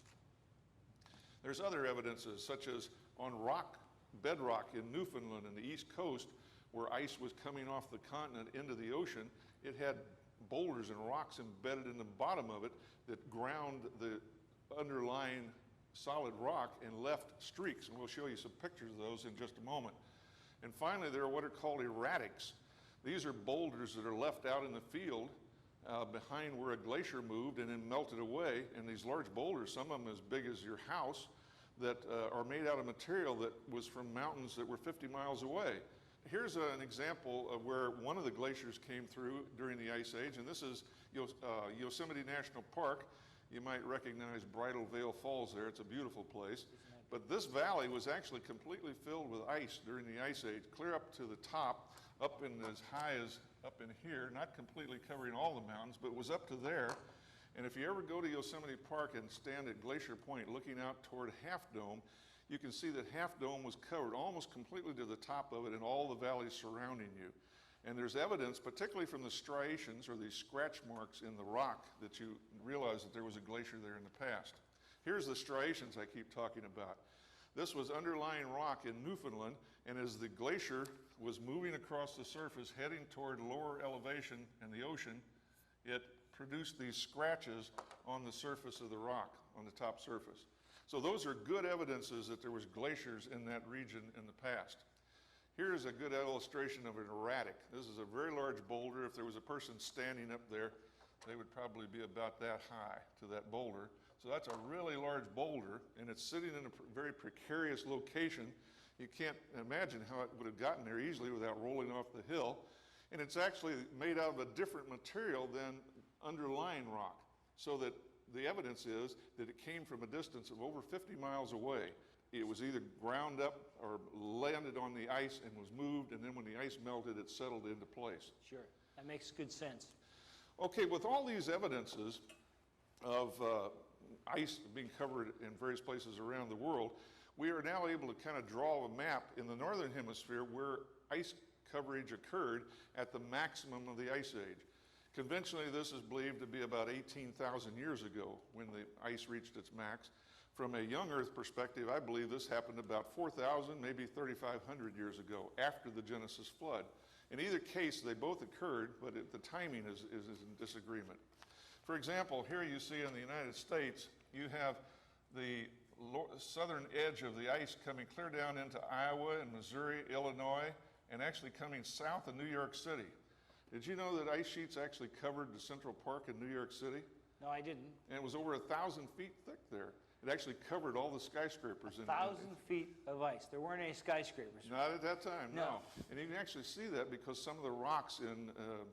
There's other evidences, such as on bedrock in Newfoundland and the East Coast, where ice was coming off the continent into the ocean. It had boulders and rocks embedded in the bottom of it that ground the underlying solid rock and left streaks, and we'll show you some pictures of those in just a moment. And finally, there are what are called erratics. These are boulders that are left out in the field behind where a glacier moved and then melted away, and these large boulders, some of them as big as your house, that are made out of material that was from mountains that were 50 miles away. Here's an example of where one of the glaciers came through during the Ice Age, and this is Yosemite National Park. You might recognize Bridal Veil Falls there. It's a beautiful place. But this valley was actually completely filled with ice during the Ice Age, clear up to the top, up in as high as up in here, not completely covering all the mountains, but it was up to there. And if you ever go to Yosemite Park and stand at Glacier Point looking out toward Half Dome, you can see that Half Dome was covered almost completely to the top of it and all the valleys surrounding you. And there's evidence, particularly from the striations or these scratch marks in the rock, that you realize that there was a glacier there in the past. Here's the striations I keep talking about. This was underlying rock in Newfoundland, and as the glacier was moving across the surface, heading toward lower elevation and the ocean, it produced these scratches on the surface of the rock, on the top surface. So those are good evidences that there was glaciers in that region in the past. Here's a good illustration of an erratic. This is a very large boulder. If there was a person standing up there, they would probably be about that high to that boulder. So that's a really large boulder, and it's sitting in a very precarious location. You can't imagine how it would have gotten there easily without rolling off the hill. And it's actually made out of a different material than underlying rock, so that the evidence is that it came from a distance of over 50 miles away. It was either ground up or landed on the ice and was moved, and then when the ice melted, it settled into place.
Sure, that makes good sense.
Okay, with all these evidences of ice being covered in various places around the world, we are now able to kind of draw a map in the northern hemisphere where ice coverage occurred at the maximum of the Ice Age. Conventionally, this is believed to be about 18,000 years ago when the ice reached its max. From a young Earth perspective, I believe this happened about 4,000, maybe 3,500 years ago, after the Genesis flood. In either case, they both occurred, but the timing is in disagreement. For example, here you see in the United States, you have the southern edge of the ice coming clear down into Iowa and Missouri, Illinois, and actually coming south of New York City. Did you know that ice sheets actually covered the Central Park in New York City?
No, I didn't.
And it was over 1,000 feet thick there. It actually covered all the skyscrapers.
1,000 feet of ice. There weren't any skyscrapers.
Not at that time,
No.
no. And you can actually see that because some of the rocks in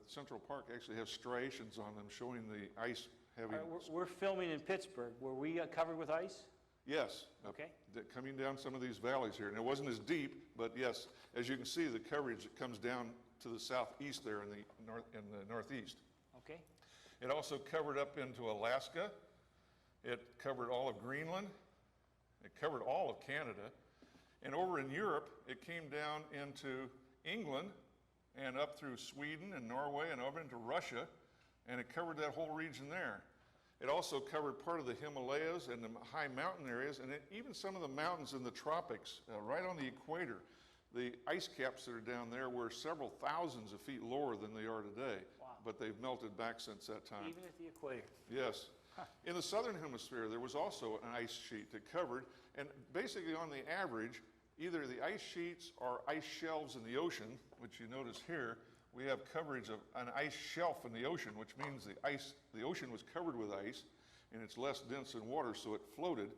Central Park actually have striations on them showing the ice having...
We're filming in Pittsburgh. Were we covered with ice?
Yes.
Okay.
Coming down some of these valleys here. And it wasn't as deep, but yes, as you can see, the coverage comes down to the southeast there in the northeast.
Okay.
It also covered up into Alaska. It covered all of Greenland. It covered all of Canada. And over in Europe, it came down into England and up through Sweden and Norway and over into Russia, and it covered that whole region there. It also covered part of the Himalayas and the high mountain areas, and even some of the mountains in the tropics, right on the equator. The ice caps that are down there were several thousands of feet lower than they are today, but they've melted back since that time.
Even at the equator.
Yes. In the southern hemisphere, there was also an ice sheet that covered, and basically on the average, either the ice sheets or ice shelves in the ocean, which you notice here, we have coverage of an ice shelf in the ocean, which means the ocean was covered with ice, and it's less dense than water, so it floated,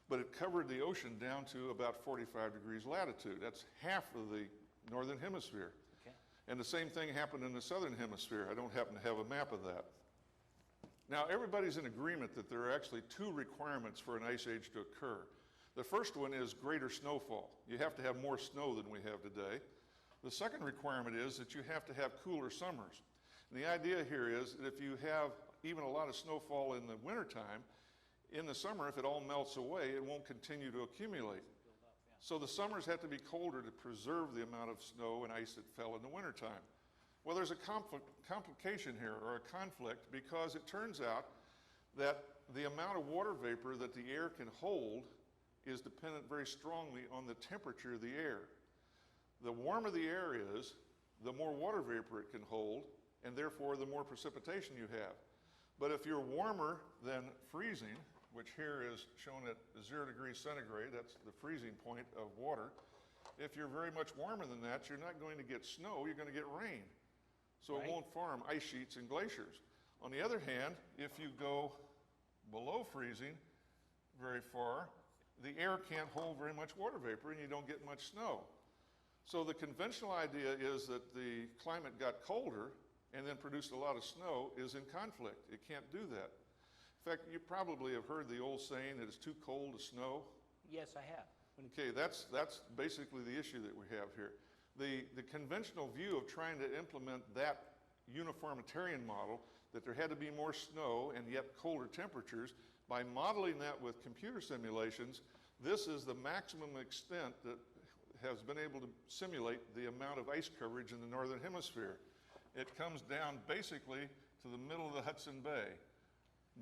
but it covered the ocean down to about 45 degrees latitude. That's half of the northern hemisphere.
Okay.
And the same thing happened in the southern hemisphere. I don't happen to have a map of that. Now, everybody's in agreement that there are actually two requirements for an ice age to occur. The first one is greater snowfall. You have to have more snow than we have today. The second requirement is that you have to have cooler summers. And the idea here is that if you have even a lot of snowfall in the wintertime, in the summer, if it all melts away, it won't continue to accumulate. So the summers have to be colder to preserve the amount of snow and ice that fell in the wintertime. Well, there's a complication here, or a conflict, because it turns out that the amount of water vapor that the air can hold is dependent very strongly on the temperature of the air. The warmer the air is, the more water vapor it can hold, and therefore the more precipitation you have. But if you're warmer than freezing, which here is shown at 0 degrees centigrade, that's the freezing point of water, if you're very much warmer than that, you're not going to get snow, you're going to get rain. So
Right.
it won't form ice sheets and glaciers. On the other hand, if you go below freezing very far, the air can't hold very much water vapor and you don't get much snow. So the conventional idea is that the climate got colder and then produced a lot of snow is in conflict. It can't do that. In In fact, you probably have heard the old saying that it's too cold to snow.
Yes, I have.
Okay, that's basically the issue that we have here. The conventional view of trying to implement that uniformitarian model, that there had to be more snow and yet colder temperatures, by modeling that with computer simulations, this is the maximum extent that has been able to simulate the amount of ice coverage in the northern hemisphere. It comes down basically to the middle of the Hudson Bay,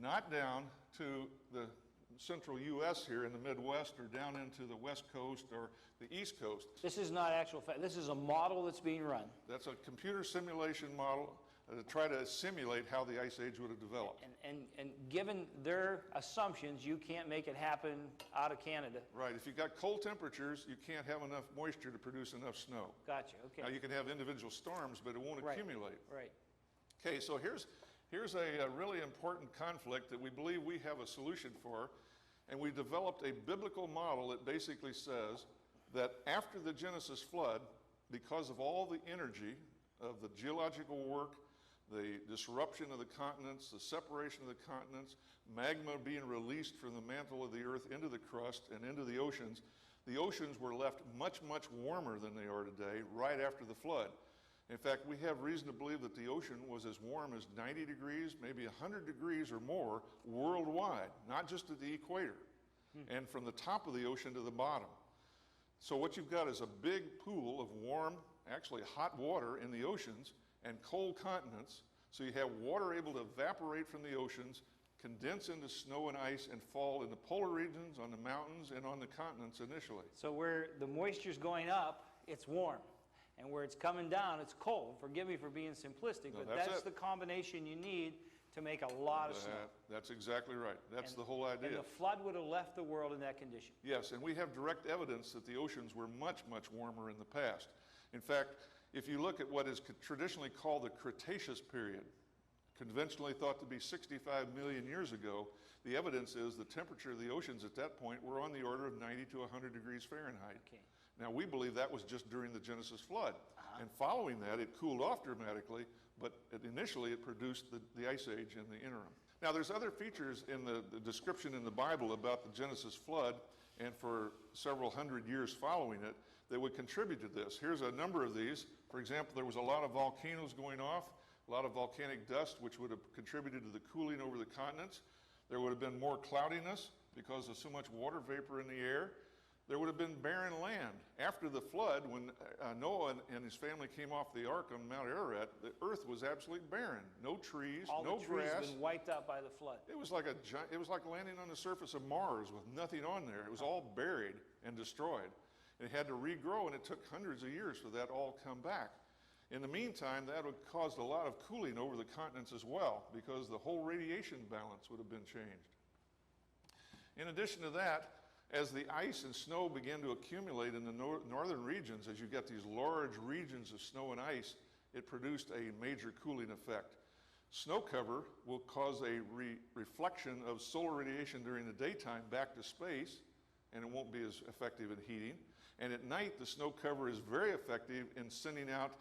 not down to the central U.S. here in the Midwest or down into the West Coast or the East Coast.
This is not actual fact. This is a model that's being run.
That's a computer simulation model to try to simulate how the ice age would have developed.
And given their assumptions, you can't make it happen out of Canada.
Right. If you've got cold temperatures, you can't have enough moisture to produce enough snow.
Gotcha. Okay.
Now, you can have individual storms, but it won't accumulate.
Right.
Okay, so here's a really important conflict that we believe we have a solution for, and we developed a biblical model that basically says that after the Genesis flood, because of all the energy of the geological work, the disruption of the continents, the separation of the continents, magma being released from the mantle of the earth into the crust and into the oceans were left much, much warmer than they are today right after the flood. In fact, we have reason to believe that the ocean was as warm as 90 degrees, maybe 100 degrees or more worldwide, not just at the equator, and from the top of the ocean to the bottom. So what you've got is a big pool of warm, actually hot water in the oceans and cold continents. So you have water able to evaporate from the oceans, condense into snow and ice, and fall in the polar regions, on the mountains, and on the continents initially.
So where the moisture's going up, it's warm. And where it's coming down, it's cold. Forgive me for being simplistic,
No,
but that's the combination you need to make a lot of snow.
That's exactly right. That's the whole idea.
And the flood would have left the world in that condition.
Yes, and we have direct evidence that the oceans were much, much warmer in the past. In fact, if you look at what is traditionally called the Cretaceous period, conventionally thought to be 65 million years ago, the evidence is the temperature of the oceans at that point were on the order of 90 to 100 degrees Fahrenheit.
Okay.
Now, we believe that was just during the Genesis flood. And following that, it cooled off dramatically, but initially it produced the ice age in the interim. Now, there's other features in the description in the Bible about the Genesis flood and for several hundred years following it that would contribute to this. Here's a number of these. For example, there was a lot of volcanoes going off, a lot of volcanic dust, which would have contributed to the cooling over the continents. There would have been more cloudiness because of so much water vapor in the air. There would have been barren land. After the flood, when Noah and his family came off the ark on Mount Ararat, the earth was absolutely barren. No trees,
All
no
the trees
grass.
have been wiped out by the flood.
It was like landing on the surface of Mars with nothing on there. It was all buried and destroyed. It had to regrow, and it took hundreds of years for that all to come back. In the meantime, that would have caused a lot of cooling over the continents as well, because the whole radiation balance would have been changed. In addition to that, as the ice and snow began to accumulate in the northern regions, as you get these large regions of snow and ice, it produced a major cooling effect. Snow cover will cause a reflection of solar radiation during the daytime back to space, and it won't be as effective in heating. And at night, the snow cover is very effective in sending out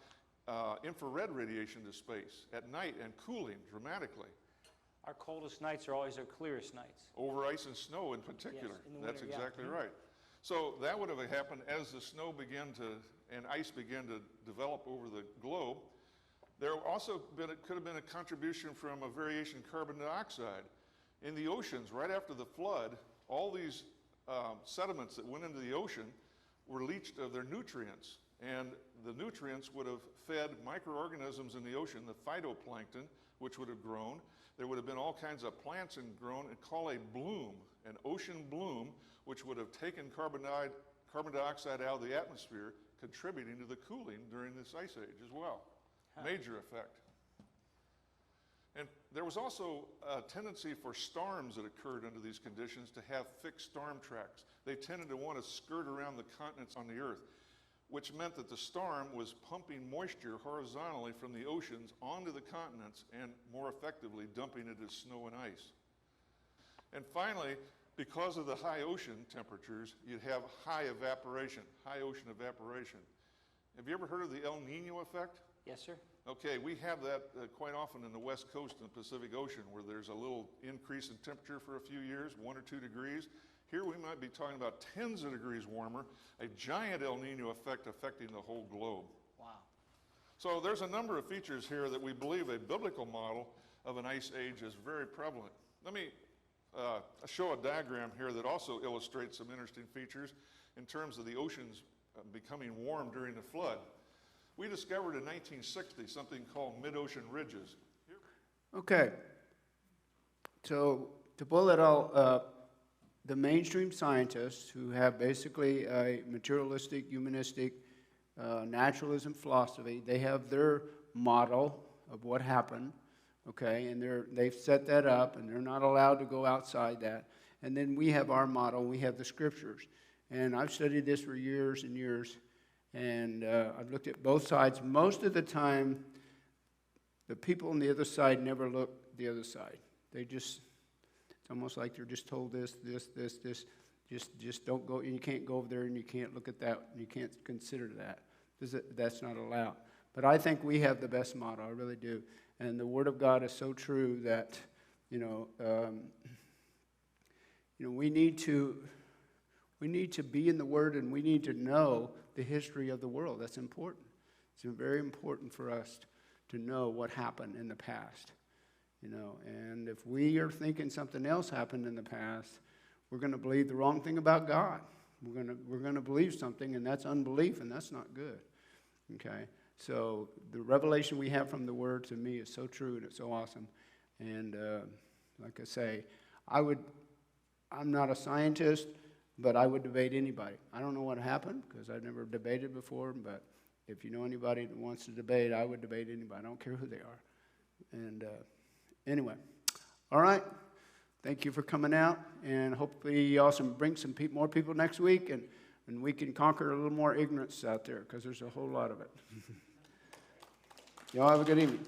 infrared radiation to space at night and cooling dramatically.
Our coldest nights are always our clearest nights.
Over ice and snow in particular.
Yes, in the
That's
winter, yeah.
exactly right. So that would have happened as the snow began to, and ice began to develop over the globe. There also could have been a contribution from a variation in carbon dioxide. In the oceans, right after the flood, all these sediments that went into the ocean were leached of their nutrients. And the nutrients would have fed microorganisms in the ocean, the phytoplankton, which would have grown. There would have been all kinds of plants and grown, and call a bloom, an ocean bloom, which would have taken carbon dioxide out of the atmosphere, contributing to the cooling during this ice age as well. Major effect. And there was also a tendency for storms that occurred under these conditions to have fixed storm tracks. They tended to want to skirt around the continents on the earth, which meant that the storm was pumping moisture horizontally from the oceans onto the continents and more effectively dumping it as snow and ice. And finally, because of the high ocean temperatures, you'd have high evaporation, high ocean evaporation. Have you ever heard of the El Nino effect?
Yes, sir.
Okay, we have that quite often in the west coast in the Pacific Ocean where there's a little increase in temperature for a few years, 1 or 2 degrees. Here we might be talking about tens of degrees warmer, a giant El Nino effect affecting the whole globe.
Wow.
So there's a number of features here that we believe a biblical model of an ice age is very prevalent. Let me show a diagram here that also illustrates some interesting features in terms of the oceans becoming warm during the flood. We discovered in 1960 something called mid-ocean ridges.
Okay. So to pull it all up, the mainstream scientists who have basically a materialistic, humanistic, naturalism philosophy, they have their model of what happened, okay, and they've set that up, and they're not allowed to go outside that. And then we have our model, we have the scriptures. And I've studied this for years and years, and I've looked at both sides. Most of the time, the people on the other side never look the other side. They just, it's almost like they're just told this, just don't go, and you can't go over there, and you can't look at that, and you can't consider that. That's not allowed. But I think we have the best model, I really do. And the Word of God is so true that, we need to be in the Word, and we need to know the history of the world. That's important. It's very important for us to know what happened in the past. And if we are thinking something else happened in the past, we're going to believe the wrong thing about God. We're going to believe something, and that's unbelief, and that's not good. Okay? So the revelation we have from the Word to me is so true, and it's so awesome. And like I say, I'm not a scientist, but I would debate anybody. I don't know what happened because I've never debated before, but if you know anybody that wants to debate, I would debate anybody. I don't care who they are. And anyway, all right. Thank you for coming out, and hopefully you also bring some more people next week, and we can conquer a little more ignorance out there because there's a whole lot of it. Y'all have a good evening.